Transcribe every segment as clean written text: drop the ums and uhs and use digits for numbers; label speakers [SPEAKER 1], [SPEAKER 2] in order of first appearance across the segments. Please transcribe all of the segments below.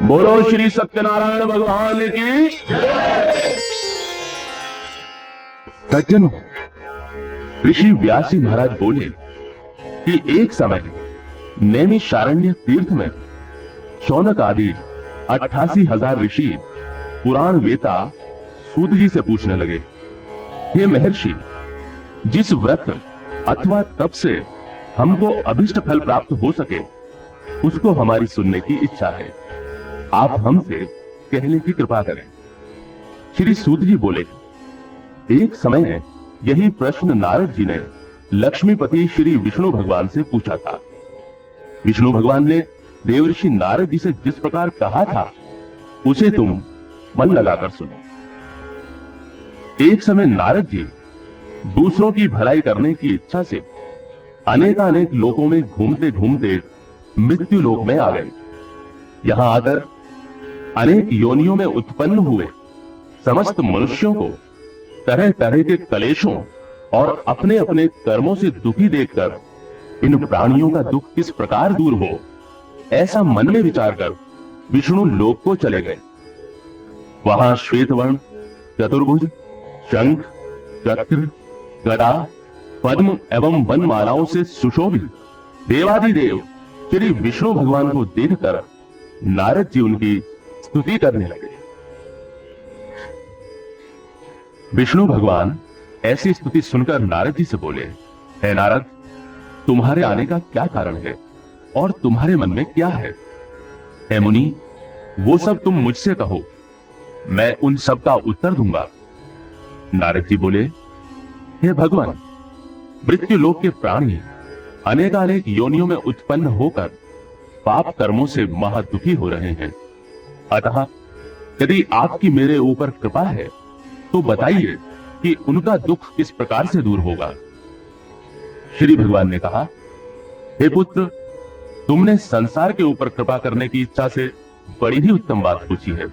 [SPEAKER 1] बोलो श्री सत्यनारायण भगवान की। सज्जनों, ऋषि व्यासी महाराज बोले कि एक समय नैमिषारण्य तीर्थ में शौनक आदि 88,000 ऋषि पुराण वेता सूत जी से पूछने लगे, हे महर्षि, जिस व्रत अथवा तप से हमको अभिष्ट फल प्राप्त हो सके उसको हमारी सुनने की इच्छा है, आप हमसे कहने की कृपा करें। श्री सूत जी बोले, एक समय यही प्रश्न नारद जी ने लक्ष्मीपति श्री विष्णु भगवान से पूछा था। विष्णु भगवान ने देवर्षि नारद जी से जिस प्रकार कहा था उसे तुम मन लगाकर सुनो। एक समय नारद जी दूसरों की भलाई करने की इच्छा से अनेकानेक लोकों में घूमते घूमते मृत्यु लोक में आ गए। यहां आकर अनेक योनियों में उत्पन्न हुए समस्त मनुष्यों को तरह तरह के कलेशों और अपने अपने कर्मों से दुखी देखकर इन प्राणियों का दुख किस प्रकार दूर हो, ऐसा मन में विचार कर विष्णु लोक को चले गए। वहां श्वेतवर्ण, चतुर्भुज, शंख, चक्र, गदा, पद्म एवं वनमालाओं से सुशोभित देवादिदेव श्री विष्णु भगवान को देखकर नारद जी उनकी स्तुति करने लगे। विष्णु भगवान ऐसी स्तुति सुनकर नारद जी से बोले, हे नारद, तुम्हारे आने का क्या कारण है और तुम्हारे मन में क्या है? हे मुनि, वो सब तुम मुझसे कहो, मैं उन सब का उत्तर दूंगा। नारद जी बोले, हे भगवान, मृत्यु लोक के प्राणी अनेकानेक योनियों में उत्पन्न होकर पाप कर्मों से महादुखी हो रहे हैं। अतः यदि आपकी मेरे ऊपर कृपा है तो बताइए कि उनका दुख किस प्रकार से दूर होगा। श्री भगवान ने कहा, हे पुत्र, तुमने संसार के ऊपर कृपा करने की इच्छा से बड़ी ही उत्तम बात पूछी है।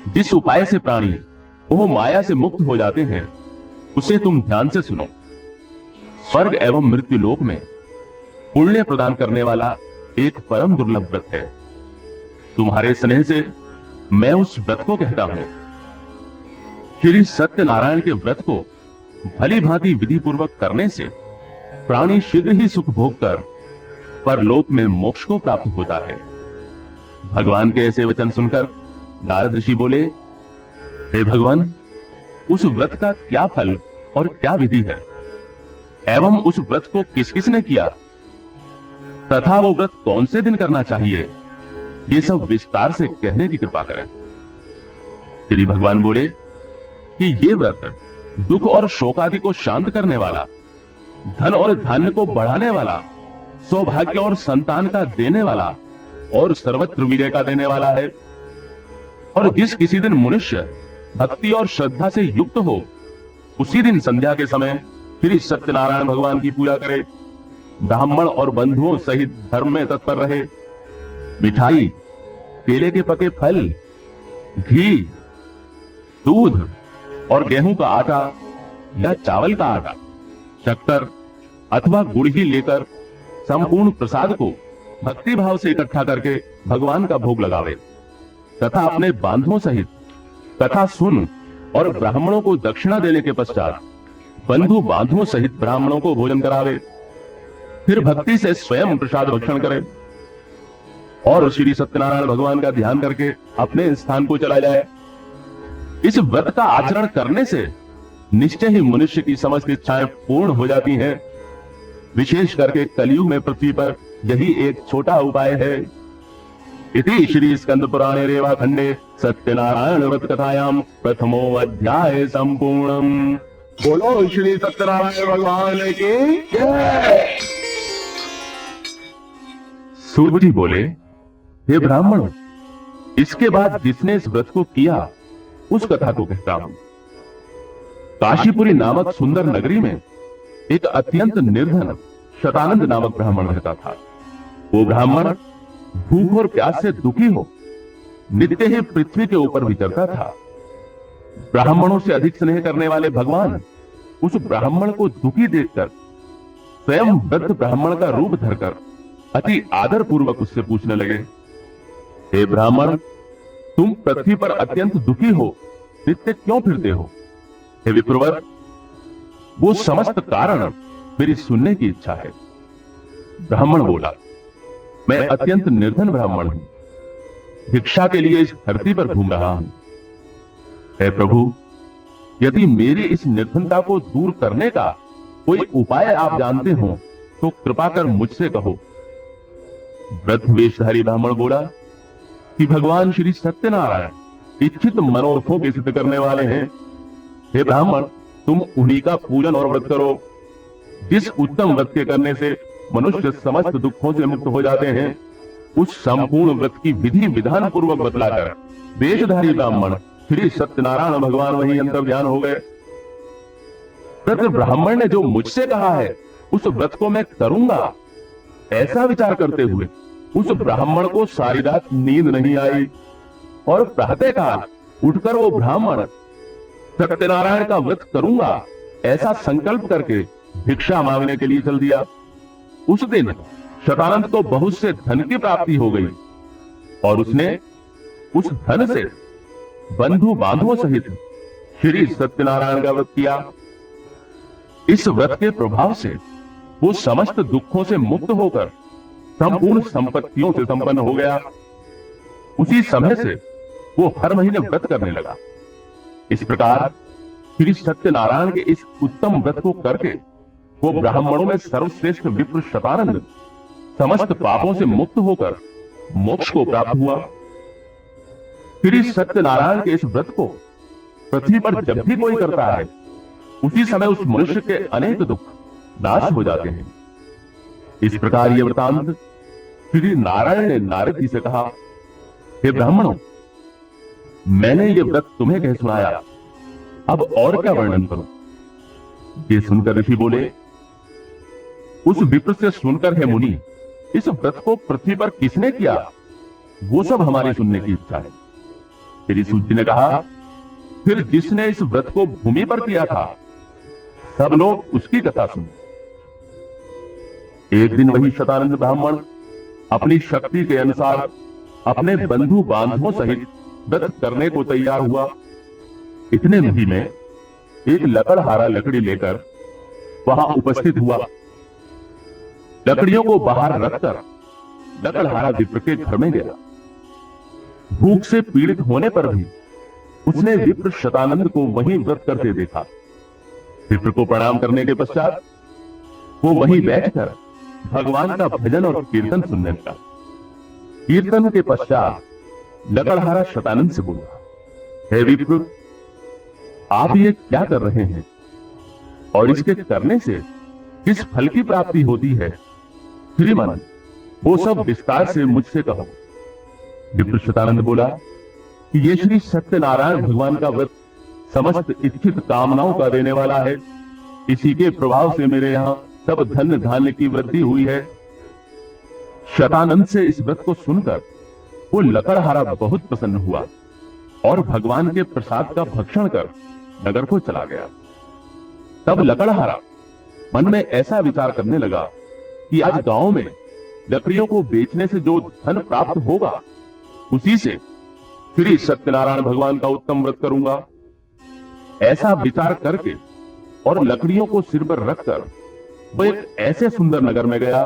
[SPEAKER 1] जिस उपाय से प्राणी वो माया से मुक्त हो जाते हैं उसे तुम ध्यान से सुनो। स्वर्ग एवं मृत्यु लोक में पुण्य प्रदान करने वाला एक परम दुर्लभ व्रत है। तुम्हारे स्नेह से मैं उस व्रत को कहता हूं। श्री सत्यनारायण के व्रत को भली भांति विधि पूर्वक करने से प्राणी शीघ्र ही सुख भोग कर परलोक में मोक्ष को प्राप्त होता है। भगवान के ऐसे वचन सुनकर नारद ऋषि बोले, हे भगवान, उस व्रत का क्या फल और क्या विधि है एवं उस व्रत को किस किसने किया तथा वो व्रत कौन से दिन करना चाहिए, ये सब विस्तार से कहने की कृपा करें। श्री भगवान बोले कि ये व्रत दुख और शोक आदि को शांत करने वाला, धन और धान्य को बढ़ाने वाला, सौभाग्य और संतान का देने वाला और सर्वत्र विजय का देने वाला है। और जिस किसी दिन मनुष्य भक्ति और श्रद्धा से युक्त हो उसी दिन संध्या के समय श्री सत्यनारायण भगवान की पूजा करे, ब्राह्मण और बंधुओं सहित धर्म में तत्पर रहे, मिठाई, केले के पके फल, घी, दूध और गेहूं का आटा या चावल का आटा, शक्कर अथवा गुड़ ही लेकर संपूर्ण प्रसाद को भक्ति भाव से इकट्ठा करके भगवान का भोग लगावे तथा अपने बांधवों सहित कथा सुन और ब्राह्मणों को दक्षिणा देने के पश्चात बंधु बांधवों सहित ब्राह्मणों को भोजन करावे, फिर भक्ति से स्वयं प्रसाद भक्षण करे और श्री सत्यनारायण भगवान का ध्यान करके अपने स्थान को चला जाए। इस व्रत का आचरण करने से निश्चय ही मनुष्य की समस्त इच्छाएं पूर्ण हो जाती हैं। विशेष करके कलयुग में पृथ्वी पर यही एक छोटा उपाय है। इति श्री स्कंद पुराणे रेवा खंडे सत्यनारायण व्रत कथायाम प्रथमो अध्याय संपूर्णम। बोलो श्री सत्यनारायण भगवान की जय। सूत जी बोले, हे ब्राह्मण, इसके बाद जिसने इस व्रत को किया उस कथा को कहता हूं। काशीपुरी नामक सुंदर नगरी में एक अत्यंत निर्धन शतानंद नामक ब्राह्मण रहता था। वो ब्राह्मण भूख और प्यास से दुखी हो नित्य ही पृथ्वी के ऊपर विचरता था। ब्राह्मणों से अधिक स्नेह करने वाले भगवान उस ब्राह्मण को दुखी देखकर स्वयं वृद्ध ब्राह्मण का रूप धरकर अति आदर पूर्वक उससे पूछने लगे, हे ब्राह्मण, तुम पृथ्वी पर अत्यंत दुखी हो, नित्य क्यों फिरते हो? हे विप्रवर, वो समस्त कारण मेरी सुनने की इच्छा है। ब्राह्मण बोला, मैं अत्यंत निर्धन ब्राह्मण हूं, भिक्षा के लिए इस धरती पर घूम रहा हूं। हे प्रभु, यदि मेरी इस निर्धनता को दूर करने का कोई उपाय आप जानते हो तो कृपा कर मुझसे कहो। व्रत वेशधारी ब्राह्मण बोला कि भगवान श्री सत्यनारायण इच्छित मनोरथों के सिद्ध करने वाले हैं। हे ब्राह्मण, तुम उन्हीं का पूजन और व्रत करो, जिस उत्तम व्रत के करने से मनुष्य समस्त दुखों से मुक्त हो जाते हैं। उस संपूर्ण व्रत की विधि विधान पूर्वक बतलाकर वेशधारी ब्राह्मण श्री सत्यनारायण भगवान वहीं अंतर्ध्यान हो गए। व्रत ब्राह्मण ने जो मुझसे कहा है उस व्रत को मैं करूंगा, ऐसा विचार करते हुए उस ब्राह्मण को सारी रात नींद नहीं आई और प्रातःकाल उठकर वो ब्राह्मण सत्यनारायण का व्रत करूंगा ऐसा संकल्प करके भिक्षा मांगने के लिए चल दिया। उस दिन शतानंद को बहुत से धन की प्राप्ति हो गई और उसने उस धन से बंधु बांधवों सहित श्री सत्यनारायण का व्रत किया। इस व्रत के प्रभाव से वो समस्त दुखों से मुक्त होकर संपूर्ण संपत्तियों से संपन्न हो गया। उसी समय से वो हर महीने व्रत करने लगा। इस प्रकार श्री सत्यनारायण के इस उत्तम व्रत को करके वो ब्राह्मणों में सर्वश्रेष्ठ विप्र शतानंद समस्त पापों से मुक्त होकर मोक्ष को प्राप्त हुआ। श्री सत्यनारायण के इस व्रत को पृथ्वी पर जब भी कोई करता है उसी समय उस मनुष्य के अनेक दुख नाश हो जाते हैं। इस प्रकार यह वृतांत श्री नारायण ने नारद जी से कहा, हे ब्राह्मणों, मैंने ये व्रत तुम्हें कह सुनाया, अब और क्या वर्णन करूं? ये सुनकर ऋषि बोले, उस विप्र से सुनकर हे मुनि, इस व्रत को पृथ्वी पर किसने किया वो सब हमारी सुनने की इच्छा है। श्री सूत जी ने कहा, फिर जिसने इस व्रत को भूमि पर किया था सब लोग उसकी कथा सुने। एक दिन वही शतानंद ब्राह्मण अपनी शक्ति के अनुसार अपने बंधु बांधवों सहित व्रत करने को तैयार हुआ। इतने में ही में एक लकड़हारा लकड़ी लेकर वहां उपस्थित हुआ। लकड़ियों को बाहर रखकर लकड़हारा विप्र के घर में गया। भूख से पीड़ित होने पर भी उसने विप्र शतानंद को वहीं व्रत करते देखा। विप्र को प्रणाम करने के पश्चात वो वहीं बैठकर भगवान का भजन और कीर्तन सुनने लगा। कीर्तन के पश्चात लकड़हारा शतानंद से बोला, हे विप्र, आप ये क्या कर रहे हैं और इसके करने से किस फल की प्राप्ति होती है? श्रीमान, वो सब विस्तार से मुझसे कहो। विप्र शतानंद बोला कि ये श्री सत्यनारायण भगवान का व्रत समस्त इच्छित कामनाओं का देने वाला है। इसी के प्रभाव से मेरे यहाँ सब धन धान्य की वृद्धि हुई है। शतानंद से इस व्रत को सुनकर वो लकड़हारा बहुत प्रसन्न हुआ और भगवान के प्रसाद का भक्षण कर नगर को चला गया। तब लकड़हारा मन में ऐसा विचार करने लगा कि आज गांव में लकड़ियों को बेचने से जो धन प्राप्त होगा उसी से श्री सत्यनारायण भगवान का उत्तम व्रत करूंगा। ऐसा विचार करके और लकड़ियों को सिर पर रखकर वो एक ऐसे सुंदर नगर में गया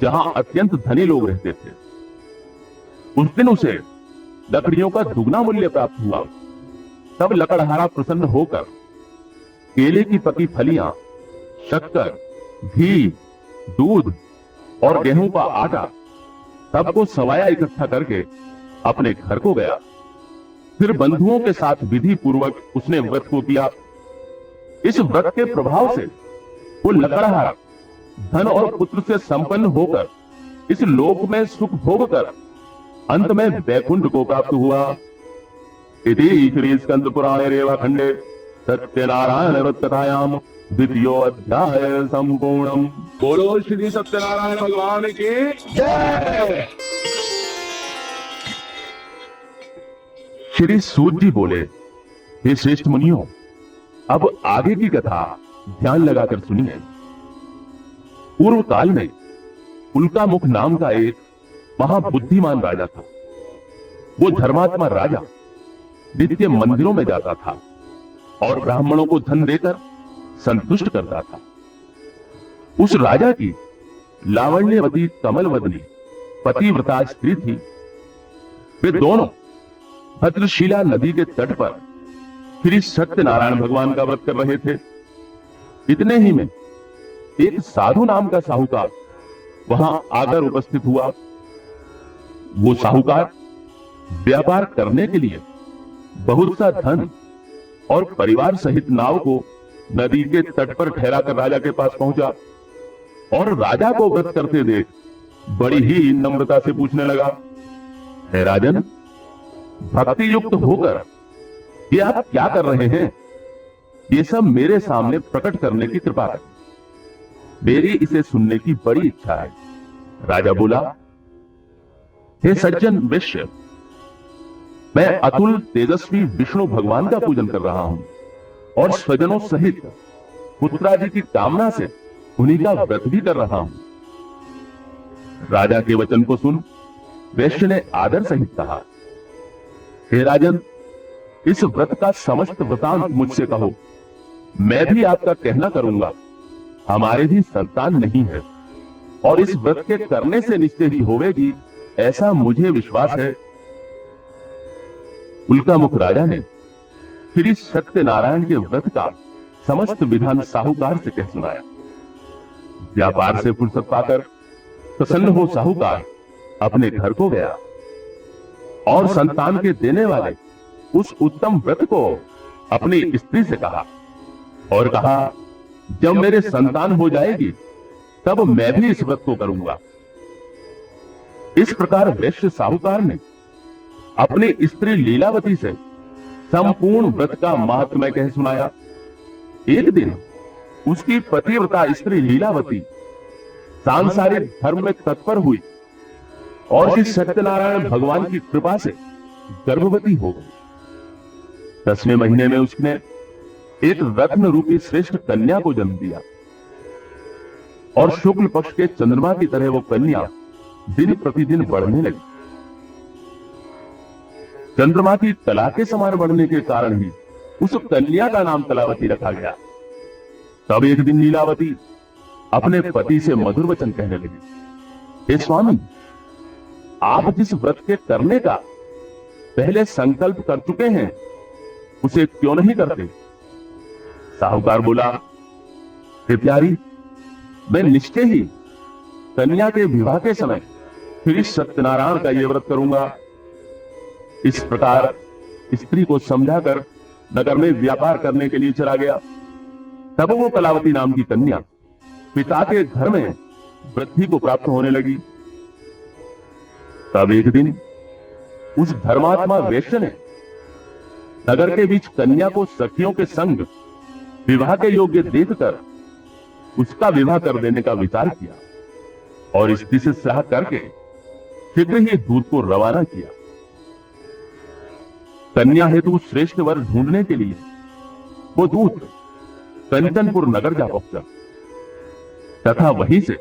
[SPEAKER 1] जहां अत्यंत धनी लोग रहते थे। उस दिन उसे लकड़ियों का दुगना मूल्य प्राप्त हुआ। तब लकड़हारा प्रसन्न होकर केले की पकी फलियां, शक्कर, घी, दूध और गेहूं का आटा सबको सवाया इकट्ठा करके अपने घर को गया। फिर बंधुओं के साथ विधि पूर्वक उसने व्रत को किया। इस व्रत के प्रभाव से वो लकड़हारा धन और पुत्र से संपन्न होकर इस लोक में सुख भोग कर अंत में वैकुंठ को प्राप्त हुआ। इति श्री स्कंद पुराणे रेवाखंडे सत्यनारायण व्रत कथायाम द्वितीयो अध्याय संपूर्णम। बोलो श्री सत्यनारायण भगवान की जय। श्री सूत जी बोले, हे श्रेष्ठ मुनियों, अब आगे की कथा ध्यान लगाकर सुनिए। पूर्व काल में उल्का मुख नाम का एक महाबुद्धिमान राजा था। वो धर्मात्मा राजा नित्य मंदिरों में जाता था और ब्राह्मणों को धन देकर संतुष्ट करता था। उस राजा की लावण्यवती कमलवदनी पतिव्रता स्त्री थी। वे दोनों भद्रशिला नदी के तट पर श्री सत्यनारायण भगवान का व्रत कर रहे थे। इतने ही में एक साधु नाम का साहूकार वहां आकर उपस्थित हुआ। वो साहूकार व्यापार करने के लिए बहुत सा धन और परिवार सहित नाव को नदी के तट पर ठहरा कर राजा के पास पहुंचा और राजा को व्रत करते देख बड़ी ही नम्रता से पूछने लगा, हे राजन, भक्ति युक्त होकर ये आप क्या कर रहे हैं? ये सब मेरे सामने प्रकट करने की कृपा करें, मेरी इसे सुनने की बड़ी इच्छा है। राजा बोला, हे सज्जन वैश्य, मैं अतुल तेजस्वी विष्णु भगवान का पूजन कर रहा हूं और स्वजनों सहित पुत्रादि की कामना से उन्हीं का व्रत भी कर रहा हूं। राजा के वचन को सुन वैश्य ने आदर सहित कहा, हे राजन, इस व्रत का समस्त वृतांत मुझसे कहो, मैं भी आपका कहना करूंगा। हमारे भी संतान नहीं है और इस व्रत के करने से निश्चय ही होवेगी, ऐसा मुझे विश्वास है। उल्कामुख राजा ने श्री सत्यनारायण के व्रत का समस्त विधान साहूकार से कह सुनाया। व्यापार से फुर्सत पाकर प्रसन्न हो साहूकार अपने घर को गया और संतान के देने वाले उस उत्तम व्रत को अपनी स्त्री से कहा और कहा, जब मेरे संतान हो जाएगी तब मैं भी इस व्रत को करूंगा। इस प्रकार वैश्य साहूकार ने अपनी स्त्री लीलावती से संपूर्ण व्रत का महात्म्य कह सुनाया। एक दिन उसकी पतिव्रता स्त्री लीलावती सांसारिक धर्म में तत्पर हुई और श्री सत्यनारायण भगवान की कृपा से गर्भवती हो गई। 10वें महीने में उसने एक रत्न रूपी श्रेष्ठ कन्या को जन्म दिया और शुक्ल पक्ष के चंद्रमा की तरह वो कन्या दिन प्रतिदिन बढ़ने लगी। चंद्रमा की कला के समान बढ़ने के कारण ही उस कन्या का नाम कलावती रखा गया। तब एक दिन लीलावती अपने पति से मधुर वचन कहने लगी, हे स्वामी, आप जिस व्रत के करने का पहले संकल्प कर चुके हैं उसे क्यों नहीं करते? साहूकार बोला, हे प्यारी, मैं निश्चय ही कन्या के विवाह के समय श्री सत्यनारायण का यह व्रत करूंगा। इस प्रकार स्त्री को समझाकर नगर में व्यापार करने के लिए चला गया। तब वो कलावती नाम की कन्या पिता के घर में वृद्धि को प्राप्त होने लगी। तब एक दिन उस धर्मात्मा वैश्य ने नगर के बीच कन्या को सखियों के संग विवाह के योग्य देखकर उसका विवाह कर देने का विचार किया और स्त्री से सलाह करके शीघ्र ही दूत को रवाना किया। कन्या हेतु श्रेष्ठ वर ढूंढने के लिए वो दूत कंचनपुर नगर जा पहुंचा तथा वहीं से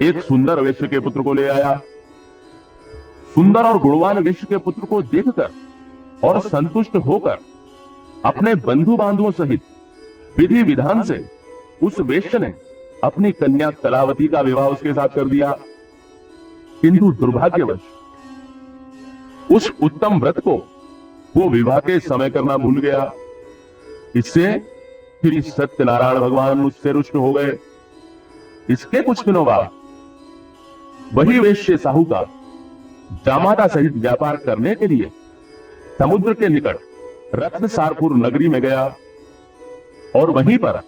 [SPEAKER 1] एक सुंदर वैश्य के पुत्र को ले आया। सुंदर और गुणवान वैश्य के पुत्र को देखकर और संतुष्ट होकर अपने बंधु बांधवों सहित विधि विधान से उस वैश्य ने अपनी कन्या कलावती का विवाह उसके साथ कर दिया। किंतु दुर्भाग्यवश उस उत्तम व्रत को वो विवाह के समय करना भूल गया। इससे श्री सत्यनारायण भगवान उससे रुष्ट हो गए। इसके कुछ दिनों बाद वही वैश्य साहूकार जामाता सहित व्यापार करने के लिए समुद्र के निकट रत्नसारपुर नगरी में गया और वहीं पर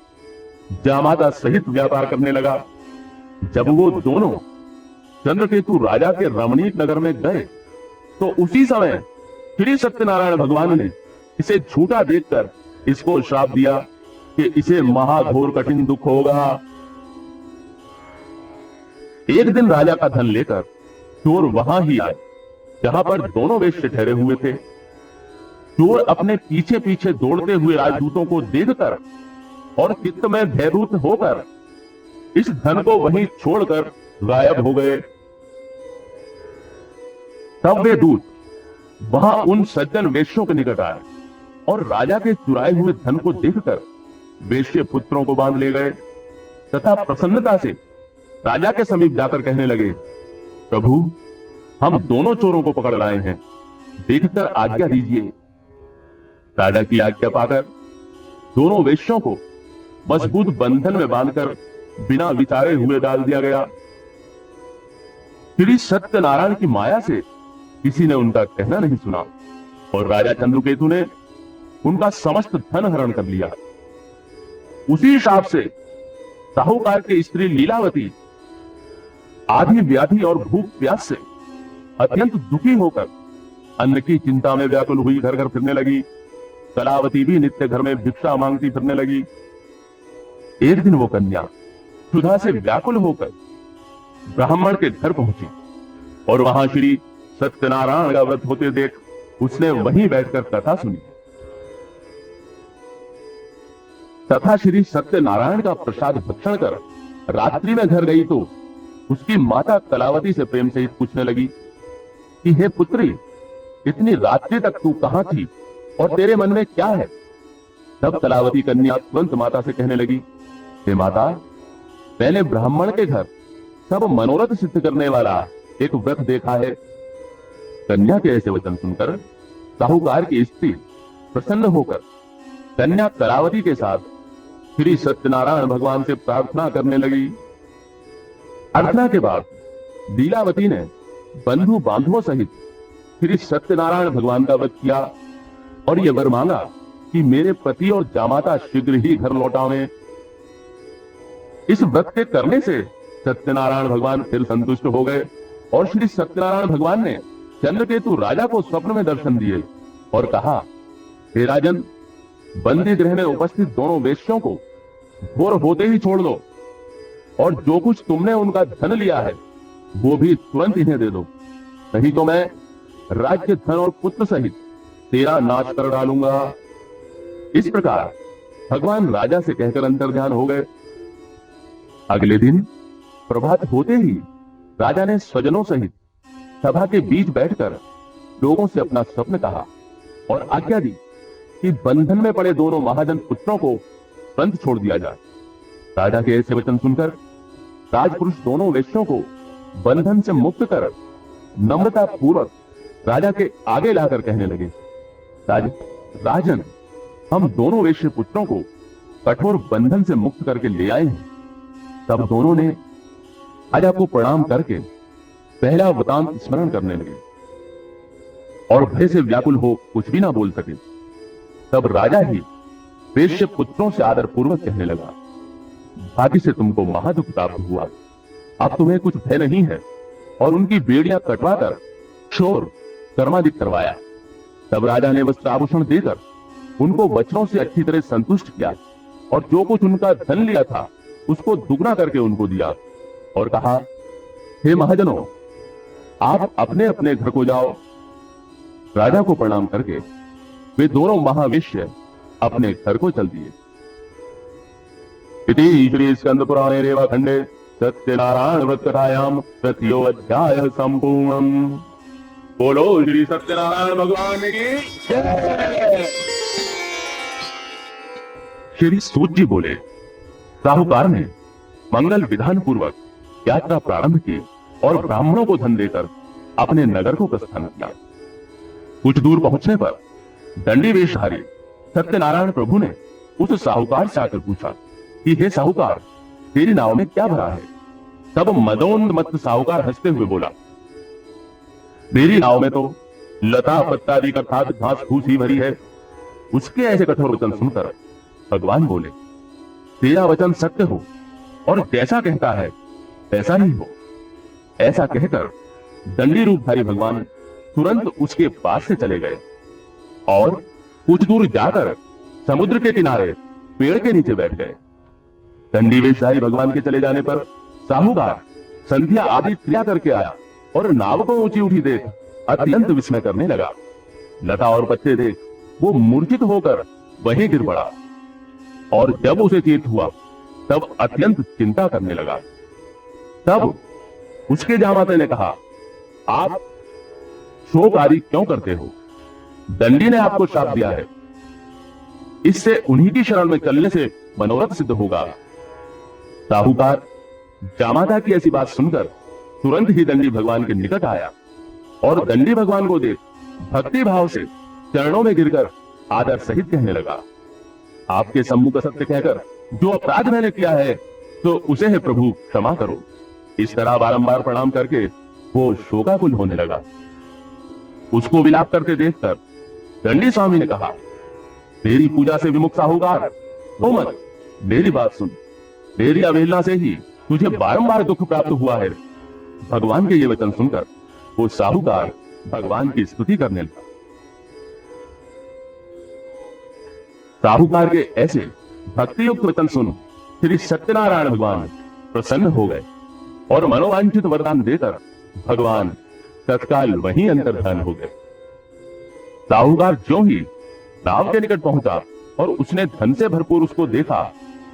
[SPEAKER 1] जामाता सहित व्यापार करने लगा। जब वो दोनों चंद्रकेतु राजा के रमणीक नगर में गए तो उसी समय श्री सत्यनारायण भगवान ने इसे झूठा देखकर इसको श्राप दिया कि इसे महाघोर कठिन दुख होगा। एक दिन राजा का धन लेकर चोर वहां ही आए जहां पर दोनों वैश्य ठहरे हुए थे। चोर अपने पीछे पीछे दौड़ते हुए राजदूतों को देखकर और चित्त में भयभीत होकर इस धन को वहीं छोड़कर गायब हो गए। तब वे दूत वहां उन सज्जन वेश्यों के निकट आए और राजा के चुराए हुए धन को देखकर वेश्य पुत्रों को बांध ले गए तथा प्रसन्नता से राजा के समीप जाकर कहने लगे, प्रभु, हम दोनों चोरों को पकड़ लाए हैं, देखकर आज्ञा दीजिए। राजा की आज्ञा पाकर दोनों वेश्यों को मजबूत बंधन में बांधकर बिना विचारे हुए डाल दिया गया। श्री सत्यनारायण की माया से किसी ने उनका कहना नहीं सुना और राजा चंद्रकेतु ने उनका समस्त धन हरण कर लिया। उसी शाप से साहूकार की स्त्री लीलावती आधी व्याधि और भूख प्यास से अत्यंत दुखी होकर अन्न की चिंता में व्याकुल हुई घर घर फिरने लगी। कलावती भी नित्य घर में भिक्षा मांगती फिरने लगी। एक दिन वो कन्या क्षुधा से व्याकुल होकर ब्राह्मण के घर पहुंची और वहां श्री सत्यनारायण का व्रत होते देख उसने वहीं बैठकर कथा सुनी तथा श्री सत्यनारायण का प्रसाद भक्षण कर रात्रि में घर गई तो उसकी माता कलावती से प्रेम सहित पूछने लगी कि हे पुत्री, इतनी रात्रि तक तू कहां थी और तेरे मन में क्या है? तब कलावती कन्या तुरंत माता से कहने लगी, हे माता, मैंने ब्राह्मण के घर सब मनोरथ सिद्ध करने वाला एक व्रत देखा है। कन्या के ऐसे वचन सुनकर साहूकार की स्त्री प्रसन्न होकर कन्या कलावती के साथ श्री सत्यनारायण भगवान से प्रार्थना करने लगी। प्रार्थना के बाद लीलावती ने बंधु बांधवों सहित श्री सत्यनारायण भगवान का व्रत किया और ये वर मांगा कि मेरे पति और जामाता शीघ्र ही घर लौटावें। इस व्रत के करने से सत्यनारायण भगवान फिर संतुष्ट हो गए और श्री सत्यनारायण भगवान ने चंद्रकेतु राजा को स्वप्न में दर्शन दिए और कहा, हे राजन, बंदी गृह में उपस्थित दोनों वेश्यों को भोर होते ही छोड़ दो और जो कुछ तुमने उनका धन लिया है वो भी तुरंत इन्हें दे दो, नहीं तो मैं राज्य, धन और पुत्र सहित तेरा नाश कर डालूंगा। इस प्रकार भगवान राजा से कहकर अंतर्ध्यान हो गए। अगले दिन प्रभात होते ही राजा ने स्वजनों सहित सभा के बीच बैठकर लोगों से अपना स्वप्न कहा और आज्ञा दी कि बंधन में पड़े दोनों महाजन पुत्रों को तुरंत छोड़ दिया जाए। राजा के ऐसे वचन सुनकर राजपुरुष दोनों वेश्यों को बंधन से मुक्त कर नम्रता पूर्वक राजा के आगे लाकर कहने लगे, राजन, हम दोनों वेश्य पुत्रों को कठोर बंधन से मुक्त करके ले आए हैं। तब दोनों ने राजा को प्रणाम करके पहला वृतांत स्मरण करने लगे और भय से व्याकुल हो कुछ भी ना बोल सके। तब राजा ही वेश्य पुत्रों से आदर पूर्वक कहने लगा, भाग्य से तुमको महादुख प्राप्त हुआ, अब तुम्हें कुछ भय नहीं है, और उनकी बेड़ियां कटवाकर शोर कर्मादिक करवाया। तब राजा ने वस्त्र आभूषण देकर उनको वचनों से अच्छी तरह संतुष्ट किया और जो कुछ उनका धन लिया था उसको दुगना करके उनको दिया और कहा, हे महाजनों, आप अपने अपने घर को जाओ। राजा को प्रणाम करके वे दोनों महावेश्य अपने घर को चल दिए। इति श्री स्कंद पुराणे रेवाखंडे सत्यनारायण व्रत कथायाम तृतीयो अध्याय संपूर्णम। बोलो श्री सत्यनारायण भगवान की जय। श्री सूत जी बोले, साहूकार ने मंगल विधान पूर्वक यात्रा प्रारंभ की और ब्राह्मणों को धन देकर अपने नगर को प्रस्थान किया। कुछ दूर पहुंचने पर दंडी वेशधारी सत्यनारायण प्रभु ने उस साहूकार से आकर पूछा कि हे साहूकार, तेरी नाव में क्या भरा है? तब मदोन्मत्त साहूकार हंसते हुए बोला, मेरी नाव में तो लता पत्तादि अर्थात घास फूस ही भरी है। उसके ऐसे कठोर वचन सुनकर भगवान बोले, तेरा वचन सत्य हो और जैसा कहता है ऐसा ही हो। ऐसा कहकर दंडी रूपधारी भगवान तुरंत उसके पास से चले गए और कुछ दूर जाकर समुद्र के किनारे पेड़ के नीचे बैठ गए। दंडी वेशधारी भगवान के चले जाने पर साहूकार संध्या आदि क्रिया करके आया और नाव को ऊंची उठी देख अत्यंत विस्मय करने लगा। लता और पत्ते देख वो मूर्छित होकर वहीं गिर पड़ा और जब उसे चेत हुआ तब अत्यंत चिंता करने लगा। तब उसके जामाते ने कहा, आप शोक आदि क्यों करते हो? दंडी ने आपको श्राप दिया है, इससे उन्हीं की शरण में चलने से मनोरथ सिद्ध होगा। साहूकार जामाता की ऐसी बात सुनकर तुरंत ही दंडी भगवान के निकट आया और दंडी भगवान को देख भक्ति भाव से चरणों में गिरकर आदर सहित कहने लगा, आपके सम्मुख सत्य कहकर जो अपराध मैंने किया है तो उसे है प्रभु क्षमा करो। इस तरह बारंबार प्रणाम करके वो शोकाकुल होने लगा। उसको विलाप करते देखकर दंडी स्वामी ने कहा, तेरी पूजा से विमुख साहूकार हो मत, मेरी बात सुन। मेरी अवहेलना से ही तुझे बारंबार दुख प्राप्त हुआ है। भगवान के ये वचन सुनकर वो साहूकार भगवान की स्तुति करने लगा। साहूकार के ऐसे भक्ति युक्त वचन सुन श्री सत्यनारायण भगवान प्रसन्न हो गए और मनोवांछित वरदान देकर भगवान तत्काल वहीं अंतर्धान हो गए। साहूकार ज्यों ही नाव के निकट पहुंचा और उसने धन से भरपूर उसको देखा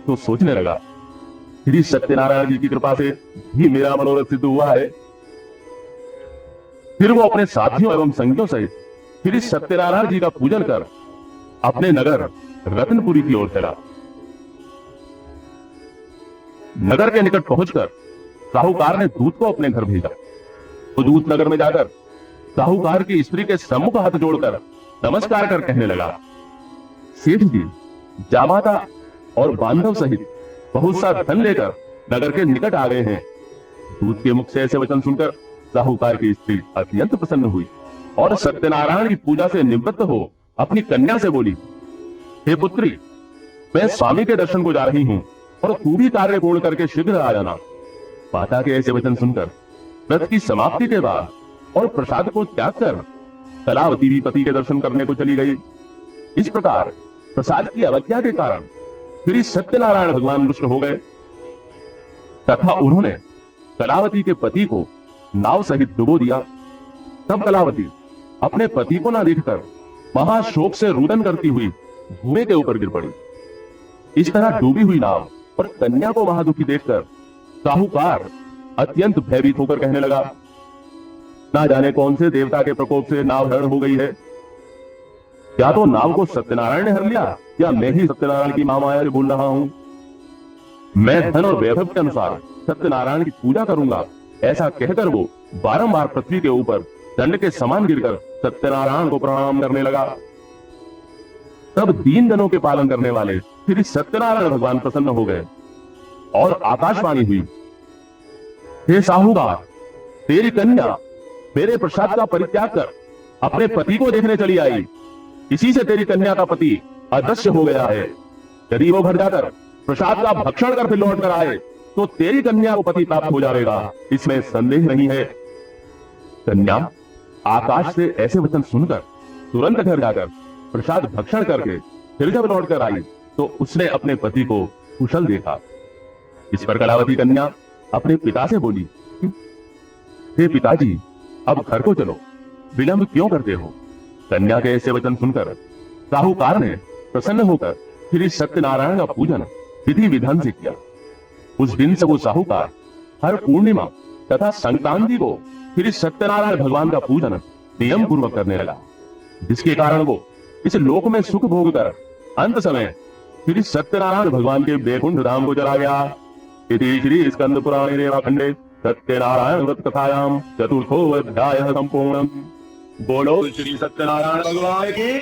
[SPEAKER 1] तो सोचने लगा, श्री सत्यनारायण जी की कृपा से ही मेरा मनोरथ सिद्ध हुआ है। फिर वो अपने साथियों एवं संगियों सहित श्री सत्यनारायण जी का पूजन कर अपने नगर रत्नपुरी की ओर चला। नगर के निकट पहुंचकर साहूकार ने दूत को अपने घर भेजा। तो दूत नगर में जाकर साहूकार की स्त्री के सम्मुख हाथ जोड़कर नमस्कार कर कहने लगा, सेठ जी जामाता और बांधव सहित बहुत सा धन लेकर नगर के निकट आ गए हैं। दूत के मुख से ऐसे वचन सुनकर साहूकार की स्त्री अत्यंत प्रसन्न हुई और सत्यनारायण की पूजा से निवृत्त हो अपनी कन्या से बोली, हे पुत्री, मैं स्वामी के दर्शन को जा रही हूँ और तू भी कार्य पूर्ण करके शीघ्र आ जाना। माता के ऐसे वचन सुनकर व्रत की समाप्ति के बाद और प्रसाद को त्याग कर कलावती भी पति के दर्शन करने को चली गई। इस प्रकार प्रसाद की अवज्ञा के कारण श्री सत्यनारायण भगवान रुष्ट हो गए तथा उन्होंने कलावती के पति को नाव सहित डुबो दिया। तब कलावती अपने पति को न देखकर महाशोक से रुदन करती हुई धुएं के ऊपर गिर पड़ी। इस तरह डूबी हुई नाव और कन्या को महादुखी देखकर साहूकार अत्यंत भयभीत होकर कहने लगा, ना जाने कौन से देवता के प्रकोप से नाव हरण हो गई है। क्या तो नाव को सत्यनारायण ने हर लिया या मैं ही सत्यनारायण की महामाया से बोल रहा हूं। मैं धन और वैभव के अनुसार सत्यनारायण की पूजा करूंगा, ऐसा कहकर वो बारंबार पृथ्वी के ऊपर दंड के समान गिरकर सत्यनारायण को प्रणाम करने लगा। तब दीन जनों के पालन करने वाले श्री सत्यनारायण भगवान प्रसन्न हो गए और आकाशवाणी हुई, हे साहूकार, तेरी कन्या मेरे प्रसाद का परित्याग कर अपने पति को देखने चली आई। इसी से तेरी कन्या का पति अदृश्य हो गया है। यदि वो घर जाकर प्रसाद का भक्षण कर फिर लौट कर आए तो तेरी कन्या को पति प्राप्त हो जाएगा, इसमें संदेह नहीं है। कन्या आकाश से ऐसे वचन सुनकर तुरंत घर जाकर प्रसाद भक्षण करके फिर जब लौट कर आई तो उसने अपने पति को कुशल देखा। इस पर कलावती कन्या अपने पिता से बोली, हे पिताजी, अब घर को चलो, विलंब क्यों करते हो। कन्या के ऐसे वचन सुनकर साहूकार ने प्रसन्न होकर श्री सत्यनारायण का पूजन विधि विधान से किया। उस दिन से वो साहूकार हर पूर्णिमा तथा संक्रांति को श्री सत्यनारायण भगवान का पूजन नियम पूर्वक करने लगा, जिसके कारण वो इस लोक में सुख भोग कर अंत समय श्री सत्यनारायण भगवान के वैकुंठ धाम को चला गया। इति श्री स्कंद पुराणे रेवाखंडे सत्यनारायण व्रत कथायाम चतुर्थो अध्यायः संपूर्णम्। बोलो श्री सत्यनारायण भगवान की।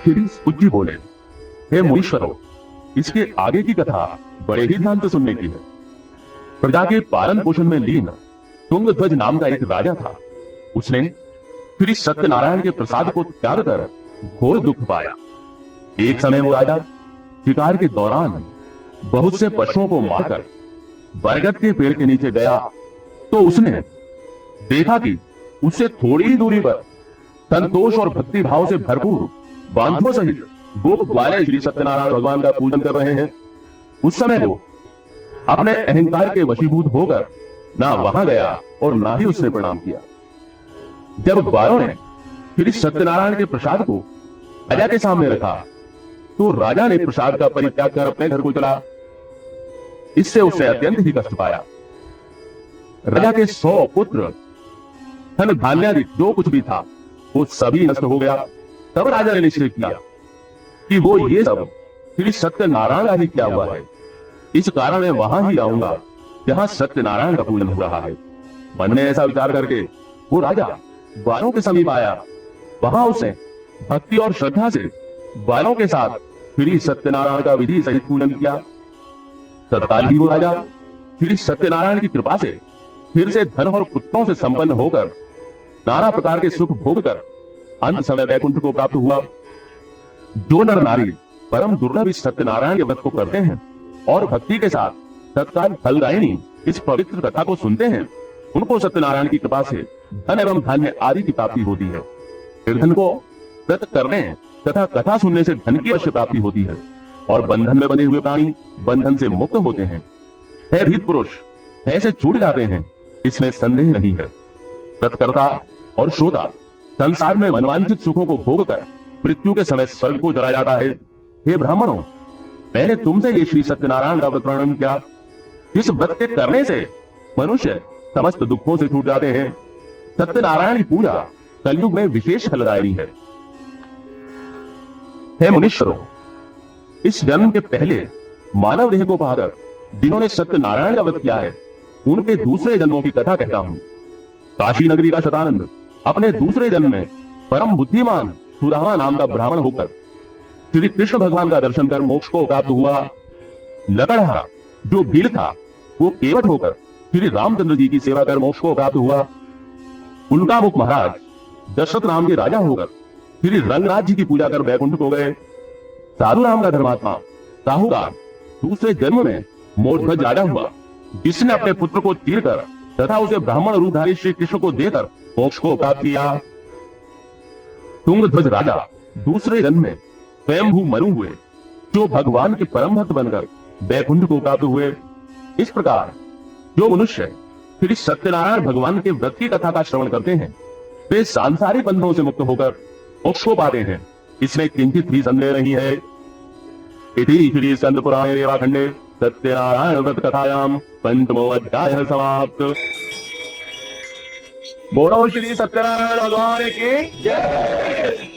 [SPEAKER 1] श्री पूज्य बोले, हे मुनीश्वरों, इसके आगे की कथा बड़े ही ध्यान से सुनने की है। प्रजा के पालन पोषण में लीन तुंगध्वज नाम का एक राजा था। उसने श्री सत्यनारायण के प्रसाद को त्याग कर घोर दुख पाया। एक समय वो राजा शिकार के दौरान बहुत से पशुओं को मारकर बरगद के पेड़ के नीचे गया तो उसने देखा कि उससे थोड़ी ही दूरी पर संतोष और भक्ति भाव से भरपूर बांधवों सहित गोप ग्वाले श्री सत्यनारायण भगवान का पूजन कर रहे हैं। उस समय वो अपने अहंकार के वशीभूत होकर ना वहां गया और ना ही उसने प्रणाम किया। जब ग्वालों ने श्री सत्यनारायण के प्रसाद को राजा के सामने रखा तो राजा ने प्रसाद का परित्याग कर अपने घर को चला। इससे उसने अत्यंत ही कष्ट पाया। राजा के 100 पुत्र धन धान्य आदि जो कुछ भी था वो सभी नष्ट हो गया। तब राजा ने निश्चय किया कि वो ये सब श्री सत्यनारायण आदि क्या हुआ है, इस कारण मैं वहां ही आऊंगा जहां सत्यनारायण का पूजन हो रहा है। मन में ऐसा विचार करके वो राजा बालों के समीप आया। वहां उसने भक्ति और श्रद्धा से बालों के साथ श्री सत्यनारायण का विधि सहित पूजन किया। तत्काल ही वो राजा श्री सत्यनारायण की कृपा से फिर से धन और पुत्रों से संपन्न होकर नाना प्रकार के सुख भोग कर अंत समय वैकुंठ को प्राप्त हुआ। जो नर नारी परम दुर्लभ इस सत्यनारायण के व्रत को करते हैं और भक्ति के साथ तत्काल फलदायिनी इस पवित्र कथा को सुनते हैं, उनको सत्यनारायण की कृपा से धन एवं धान्य आदि की प्राप्ति होती है। निर्धन को व्रत करने तथा कथा सुनने से धन की अवश्य प्राप्ति होती है और बंधन में बने हुए प्राणी बंधन से मुक्त होते हैं। भीत पुरुष ऐसे छूट जाते हैं, इसमें संदेह नहीं है। व्रतकर्ता और श्रोता संसार में मनवांछित सुखों को भोग कर मृत्यु के समय स्वर्ग को चला जाता है। हे ब्राह्मणों, मैंने तुमसे ये श्री सत्यनारायण का व्रत वर्णन किया। इस व्रत के करने से मनुष्य समस्त दुखों से छूट जाते हैं। सत्यनारायण की पूजा कलयुग में विशेष फलदायी है। हे मुनीश्वरों, इस जन्म के पहले मानव देह को पाकर जिन्होंने सत्यनारायण का व्रत किया है, उनके दूसरे जन्मों की कथा कहता हूं। काशी नगरी का शतानंद अपने दूसरे जन्म में परम बुद्धिमान सुदामा नाम का ब्राह्मण होकर श्री कृष्ण भगवान का दर्शन कर मोक्ष को प्राप्त हुआ। लकड़हारा जो भीड़ था वो केवट होकर श्री रामचंद्र जी की सेवा कर मोक्ष को प्राप्त हुआ। उनका मुख महाराज दशरथ नाम के राजा होकर श्री रंगनाथ जी की पूजा कर वैकुंठ को गए। साधु नाम का धर्मात्मा साहूकार दूसरे जन्म में मोरध्वज राजा हुआ, जिसने अपने पुत्र को चीरकर तथा उसे ब्राह्मण रूपधारी श्री कृष्ण को देकर मोक्ष को प्राप्त किया। तुंगध्वज राजा दूसरे जन्म में स्वयंभू मनु हुए, जो भगवान के परम भक्त बनकर वैकुंठ को प्राप्त हुए। इस प्रकार जो मनुष्य श्री सत्यनारायण भगवान के व्रत की कथा का श्रवण करते हैं, वे सांसारिक बंधनों से मुक्त होकर मोक्ष को पाते हैं, इसमें किंचित भी संदेह नहीं है। इति श्री स्कंद पुराणे रेवाखंडे सत्यनारायण व्रत कथायाम पंचमो अध्याय समाप्त। बोलो श्री सत्यनारायण भगवान की जय।